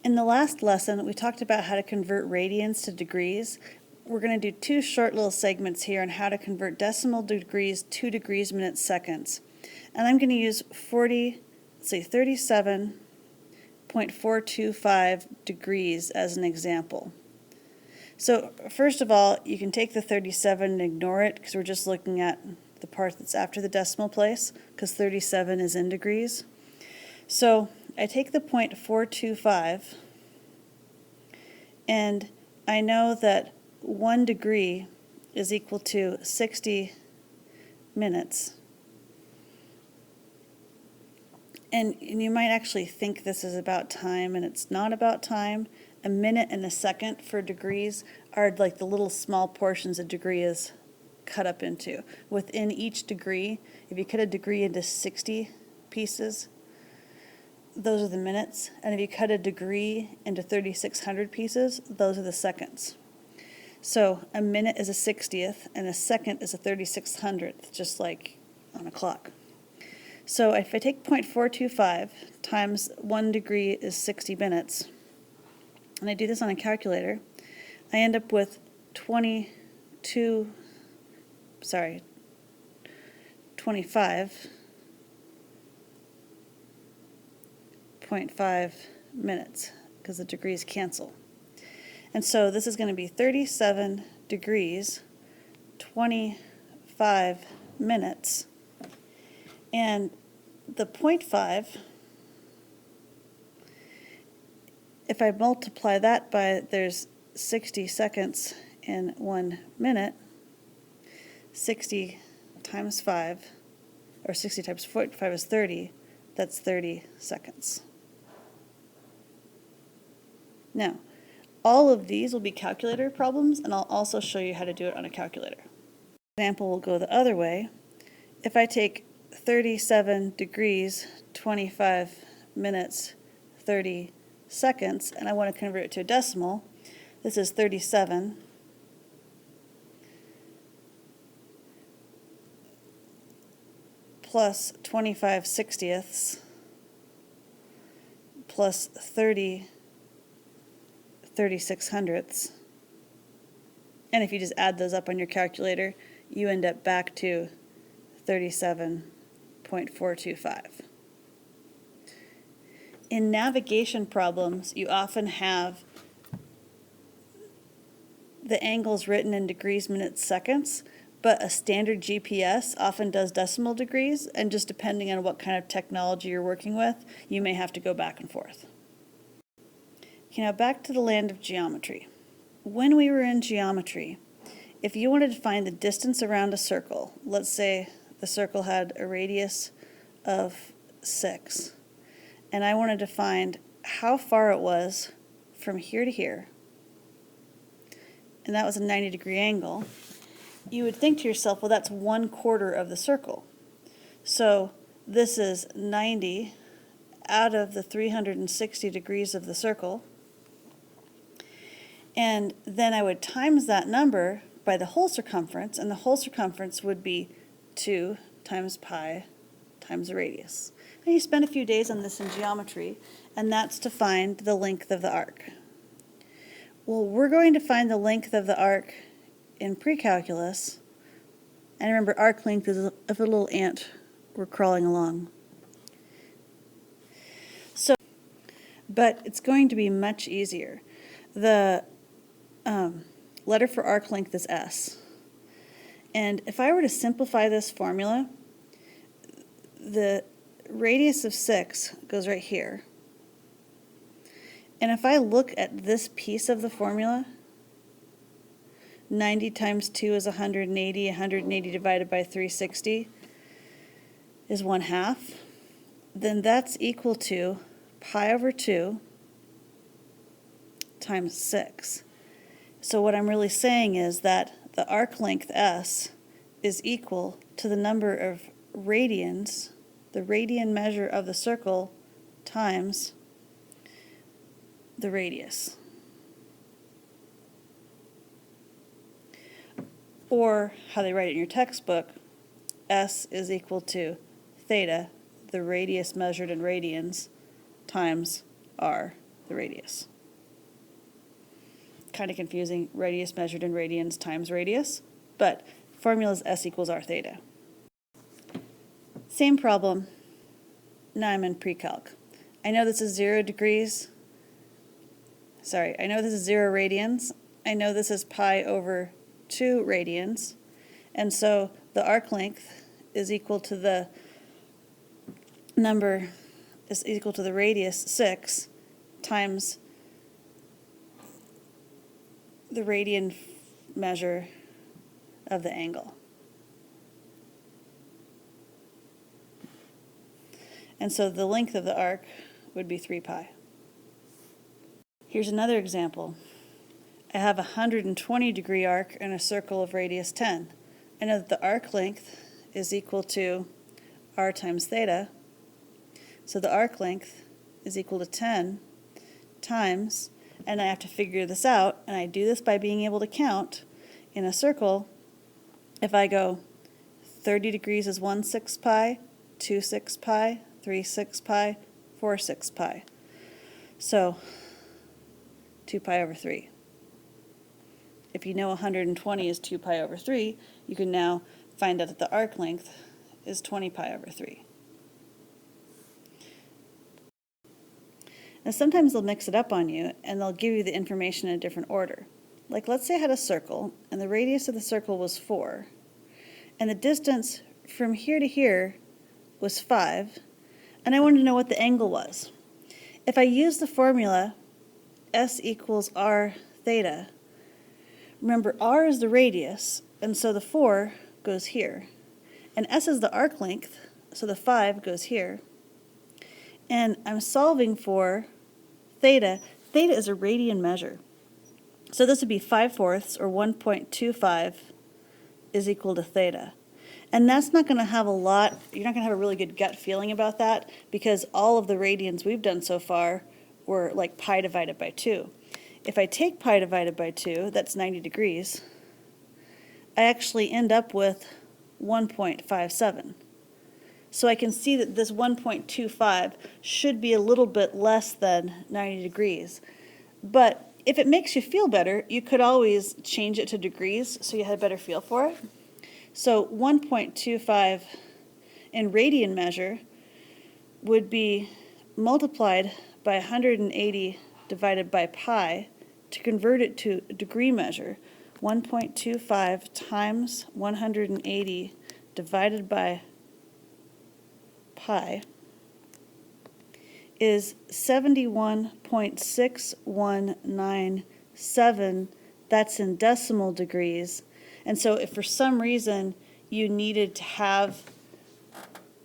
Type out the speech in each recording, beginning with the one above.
In the last lesson, we talked about how to convert radians to degrees. We're going to do two short little segments here on how to convert decimal degrees to degrees, minutes, seconds. And I'm going to use 37.425 degrees as an example. So first of all, you can take the 37 and ignore it because we're just looking at the part that's after the decimal place because 37 is in degrees. So I take the 0.425 and I know that 1 degree is equal to 60 minutes. And you might actually think this is about time, and it's not about time. A minute and a second for degrees are like the little small portions a degree is cut up into. Within each degree, if you cut a degree into 60 pieces, those are the minutes. And if you cut a degree into 3,600 pieces, those are the seconds. So a minute is a 60th, and a second is a 3,600th, just like on a clock. So if I take 0.425 times 1 degree is 60 minutes, and I do this on a calculator, I end up with 25.5 minutes, because the degrees cancel. And so this is going to be 37 degrees, 25 minutes. And the 0.5, if I multiply that by, there's 60 seconds in 1 minute, 60 times 5, or 60 times 0.5 is 30, that's 30 seconds. Now, all of these will be calculator problems, and I'll also show you how to do it on a calculator. Example will go the other way. If I take 37 degrees, 25 minutes, 30 seconds, and I want to convert it to a decimal, this is 37 plus 25 sixtieths plus 30 3600ths. And if you just add those up on your calculator, you end up back to 37.425. In navigation problems, you often have the angles written in degrees, minutes, seconds, but a standard GPS often does decimal degrees, and just depending on what kind of technology you're working with, you may have to go back and forth. Okay, now back to the land of geometry. When we were in geometry, if you wanted to find the distance around a circle, let's say the circle had a radius of 6, and I wanted to find how far it was from here to here, and that was a 90-degree angle, you would think to yourself, well, that's 1/4 of the circle. So this is 90 out of the 360 degrees of the circle, and then I would times that number by the whole circumference, and the whole circumference would be 2 times pi times the radius. And you spend a few days on this in geometry, and that's to find the length of the arc. Well, we're going to find the length of the arc in pre-calculus, and remember, arc length is if a little ant were crawling along. So, but it's going to be much easier. The letter for arc length is S. And if I were to simplify this formula, the radius of 6 goes right here. And if I look at this piece of the formula, 90 times 2 is 180, 180 divided by 360 is 1/2, then that's equal to pi over 2 times 6. So what I'm really saying is that the arc length S is equal to the number of radians, the radian measure of the circle, times the radius. Or how they write it in your textbook, S is equal to theta, the radius measured in radians, times r, the radius. Kind of confusing, radius measured in radians times radius, but formula is S equals R theta. Same problem. Now I'm in pre-calc. I know this is 0 degrees. Sorry, I know this is 0 radians. I know this is pi over 2 radians. And so the arc length is equal to the number, is equal to the radius 6 times the radian measure of the angle. And so the length of the arc would be 3 pi. Here's another example. I have a 120 degree arc and a circle of radius 10. I know that the arc length is equal to r times theta. So the arc length is equal to 10 times, and I have to figure this out, and I do this by being able to count in a circle. If I go 30 degrees is 1 6 pi, 2 6 pi, 3 6 pi, 4 6 pi. So 2 pi over 3. If you know 120 is 2 pi over 3, you can now find out that the arc length is 20 pi over 3. Now sometimes they'll mix it up on you and they'll give you the information in a different order. Like let's say I had a circle and the radius of the circle was 4 and the distance from here to here was 5 and I wanted to know what the angle was. If I use the formula S equals R theta, remember R is the radius and so the 4 goes here and S is the arc length so the 5 goes here and I'm solving for theta. Theta is a radian measure. So this would be 5/4 or 1.25 is equal to theta. And that's not going to have a lot, you're not going to have a really good gut feeling about that because all of the radians we've done so far were like pi divided by 2. If I take pi divided by 2, that's 90 degrees, I actually end up with 1.57. So I can see that this 1.25 should be a little bit less than 90 degrees. But if it makes you feel better, you could always change it to degrees so you had a better feel for it. So 1.25 in radian measure would be multiplied by 180 divided by pi to convert it to degree measure. 1.25 times 180 divided by pi is 71.6197. That's in decimal degrees. And so if for some reason you needed to have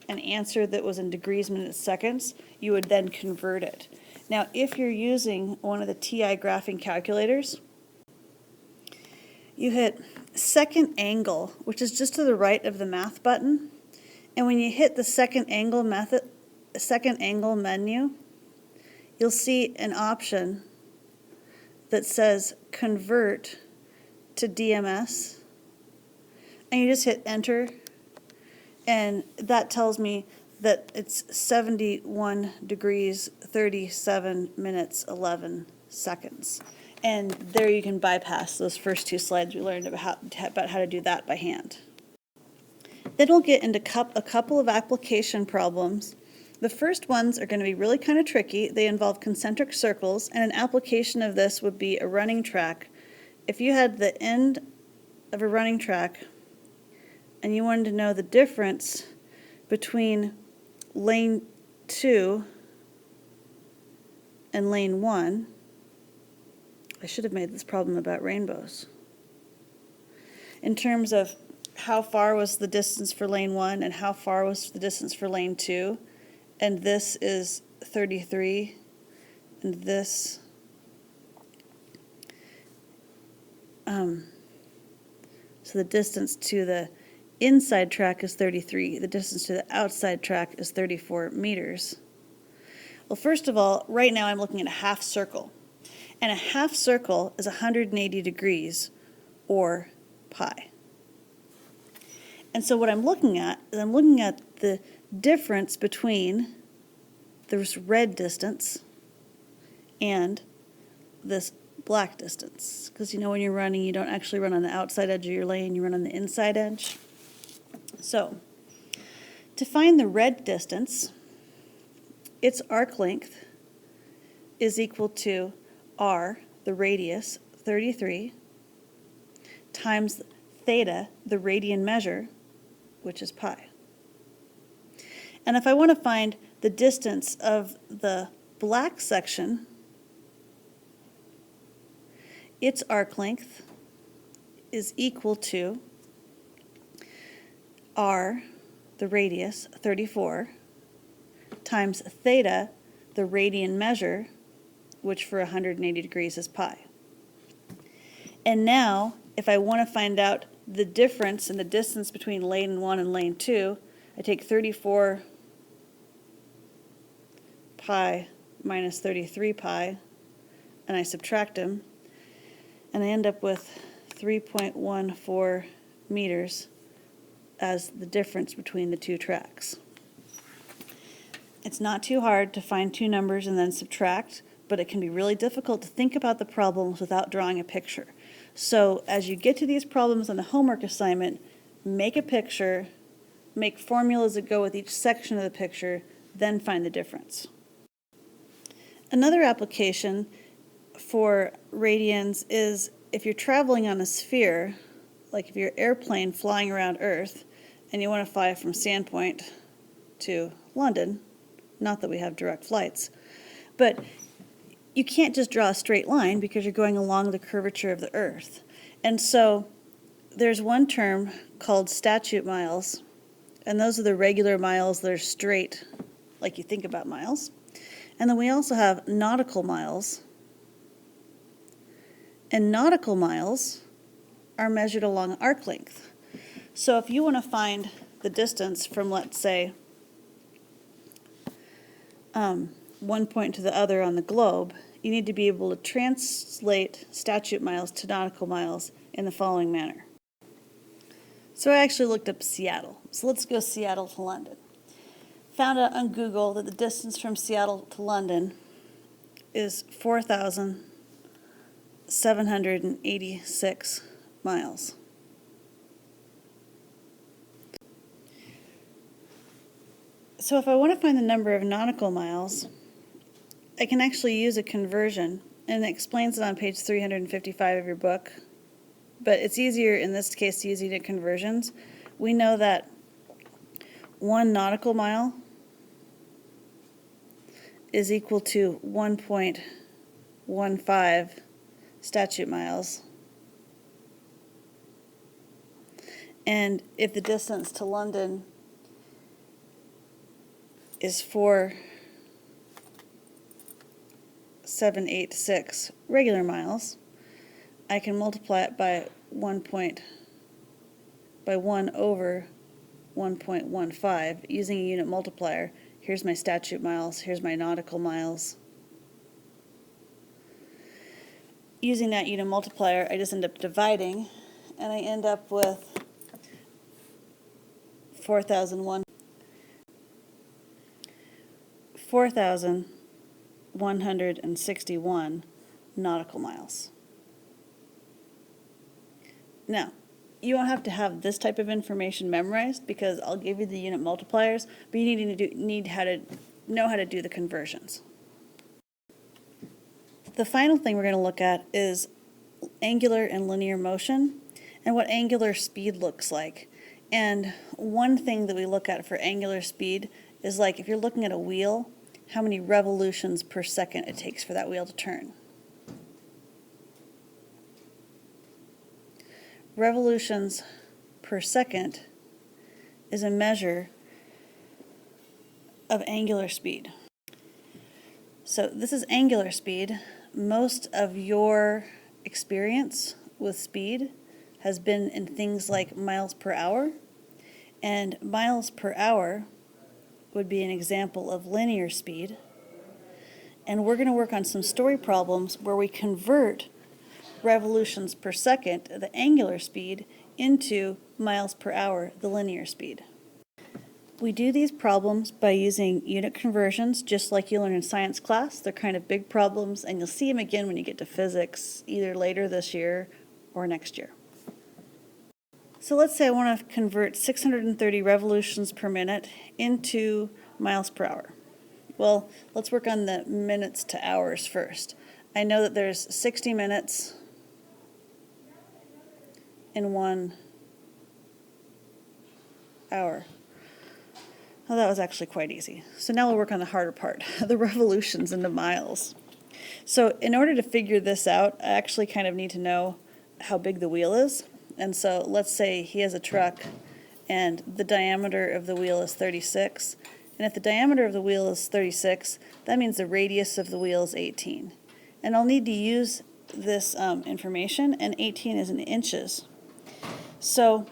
an answer that was in degrees, minutes, seconds, you would then convert it. Now, if you're using one of the TI graphing calculators, you hit second angle, which is just to the right of the math button. And when you hit the second angle menu, you'll see an option that says convert to DMS. And you just hit enter, and that tells me that it's 71 degrees, 37 minutes, 11 seconds. And there you can bypass those first 2 slides we learned about how to do that by hand. Then we'll get into a couple of application problems. The first ones are going to be really kind of tricky. They involve concentric circles, and an application of this would be a running track. If you had the end of a running track and you wanted to know the difference between lane 2 and lane 1, I should have made this problem about rainbows. In terms of how far was the distance for lane 1 and how far was the distance for lane 2, and this is 33, and this so the distance to the inside track is 33, the distance to the outside track is 34 meters. Well, first of all, right now I'm looking at a half circle, and a half circle is 180 degrees, or pi. And so what I'm looking at is I'm looking at the difference between this red distance and this black distance. Because you know when you're running, you don't actually run on the outside edge of your lane, you run on the inside edge. So, to find the red distance, its arc length is equal to r, the radius, 33, times theta, the radian measure, which is pi. And if I want to find the distance of the black section, its arc length is equal to r, the radius, 34, times theta, the radian measure, which for 180 degrees is pi. And now, if I want to find out the difference in the distance between lane 1 and lane 2, I take 34 pi minus 33 pi, and I subtract them, and I end up with 3.14 meters as the difference between the two tracks. It's not too hard to find two numbers and then subtract, but it can be really difficult to think about the problems without drawing a picture. So as you get to these problems on the homework assignment, make a picture, make formulas that go with each section of the picture, then find the difference. Another application for radians is if you're traveling on a sphere, like if you're an airplane flying around Earth, and you want to fly from Sandpoint to London, not that we have direct flights, but you can't just draw a straight line because you're going along the curvature of the Earth. And so there's one term called statute miles, and those are the regular miles that are straight, like you think about miles. And then we also have nautical miles. And nautical miles are measured along arc length. So if you want to find the distance from, let's say, one point to the other on the globe, you need to be able to translate statute miles to nautical miles in the following manner. So I actually looked up Seattle. So let's go Seattle to London. Found out on Google that the distance from Seattle to London is 4,786 miles. So if I want to find the number of nautical miles, I can actually use a conversion, and it explains it on page 355 of your book. But it's easier in this case to use unit conversions. We know that 1 nautical mile is equal to 1.15 statute miles. And if the distance to London is 4,786 regular miles, I can multiply it by 1 over 1.15 using a unit multiplier. Here's my statute miles, here's my nautical miles. Using that unit multiplier, I just end up dividing, and I end up with 4,161 nautical miles. Now, you don't have to have this type of information memorized because I'll give you the unit multipliers, but you need to know how to do the conversions. The final thing we're going to look at is angular and linear motion and what angular speed looks like. And one thing that we look at for angular speed is like if you're looking at a wheel, how many revolutions per second it takes for that wheel to turn. Revolutions per second is a measure of angular speed. So this is angular speed. Most of your experience with speed has been in things like miles per hour, and miles per hour would be an example of linear speed. And we're going to work on some story problems where we convert revolutions per second, the angular speed, into miles per hour, the linear speed. We do these problems by using unit conversions, just like you learn in science class. They're kind of big problems, and you'll see them again when you get to physics, either later this year or next year. So let's say I want to convert 630 revolutions per minute into miles per hour. Well, let's work on the minutes to hours first. I know that there's 60 minutes in 1 hour. Well, that was actually quite easy. So now we'll work on the harder part, the revolutions into miles. So in order to figure this out, I actually kind of need to know how big the wheel is. And so let's say he has a truck and the diameter of the wheel is 36. And if the diameter of the wheel is 36, that means the radius of the wheel is 18. And I'll need to use this information, and 18 is in inches. So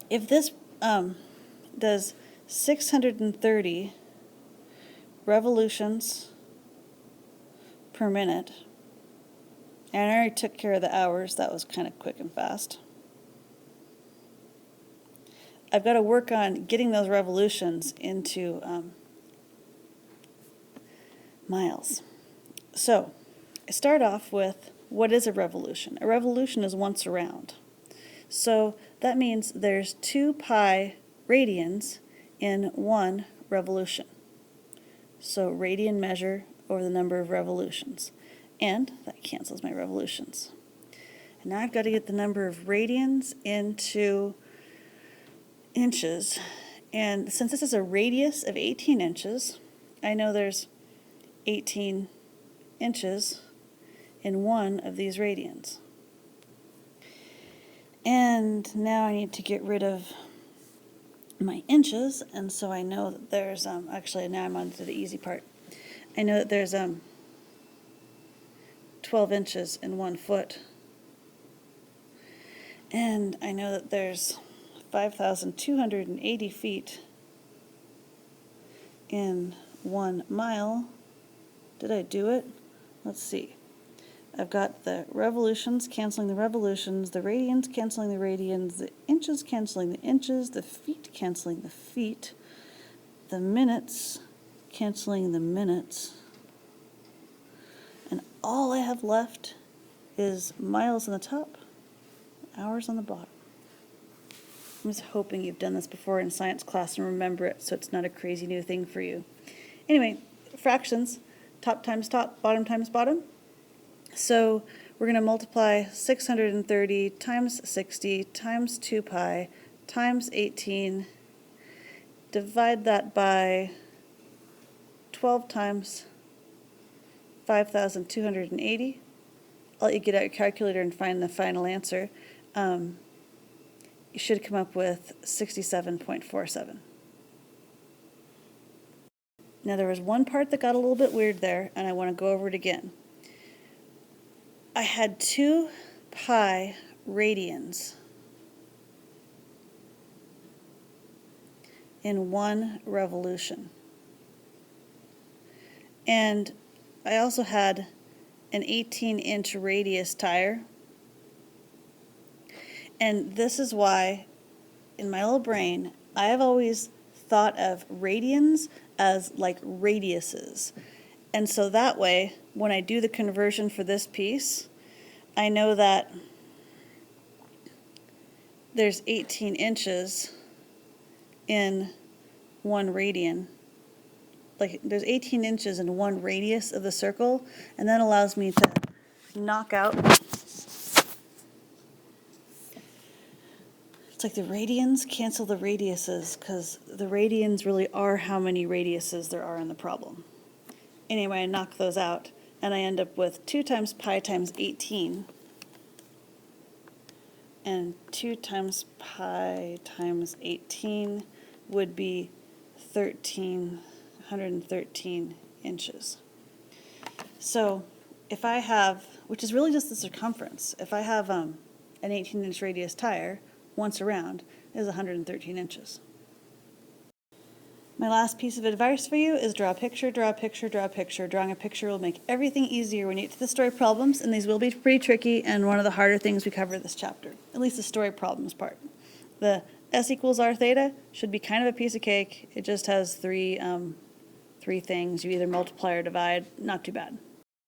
if this does 630 revolutions per minute, and I already took care of the hours, that was kind of quick and fast. I've got to work on getting those revolutions into miles. So I start off with, what is a revolution? A revolution is once around. So that means there's 2 pi radians in 1 revolution. So radian measure over the number of revolutions. And that cancels my revolutions. And now I've got to get the number of radians into inches. And since this is a radius of 18 inches, I know there's 18 inches in 1 of these radians. And now I need to get rid of my inches, and so I know that there's, actually now I'm on to the easy part. I know that there's 12 inches in 1 foot. And I know that there's 5,280 feet in 1 mile. Did I do it? Let's see. I've got the revolutions canceling the revolutions, the radians canceling the radians, the inches canceling the inches, the feet canceling the feet, the minutes canceling the minutes. And all I have left is miles on the top, hours on the bottom. I'm just hoping you've done this before in science class and remember it so it's not a crazy new thing for you. Anyway, fractions, top times top, bottom times bottom. So we're going to multiply 630 times 60 times 2 pi times 18, divide that by 12 times 5,280. I'll let you get out your calculator and find the final answer. You should come up with 67.47. Now there was one part that got a little bit weird there, and I want to go over it again. I had 2 pi radians in 1 revolution. And I also had an 18-inch radius tire. And this is why, in my little brain, I have always thought of radians as like radiuses. And so that way, when I do the conversion for this piece, I know that there's 18 inches in 1 radian. Like there's 18 inches in 1 radius of the circle, and that allows me to knock out. It's like the radians cancel the radiuses, because the radians really are how many radiuses there are in the problem. Anyway, I knock those out, and I end up with 2 times pi times 18. And 2 times pi times 18 would be 113 inches. So if I have, which is really just the circumference, if I have an 18-inch radius tire, once around, is 113 inches. My last piece of advice for you is draw a picture, draw a picture, draw a picture. Drawing a picture will make everything easier when you get to the story problems, and these will be pretty tricky and one of the harder things we cover this chapter, at least the story problems part. The S equals R theta should be kind of a piece of cake. It just has three things. You either multiply or divide, not too bad.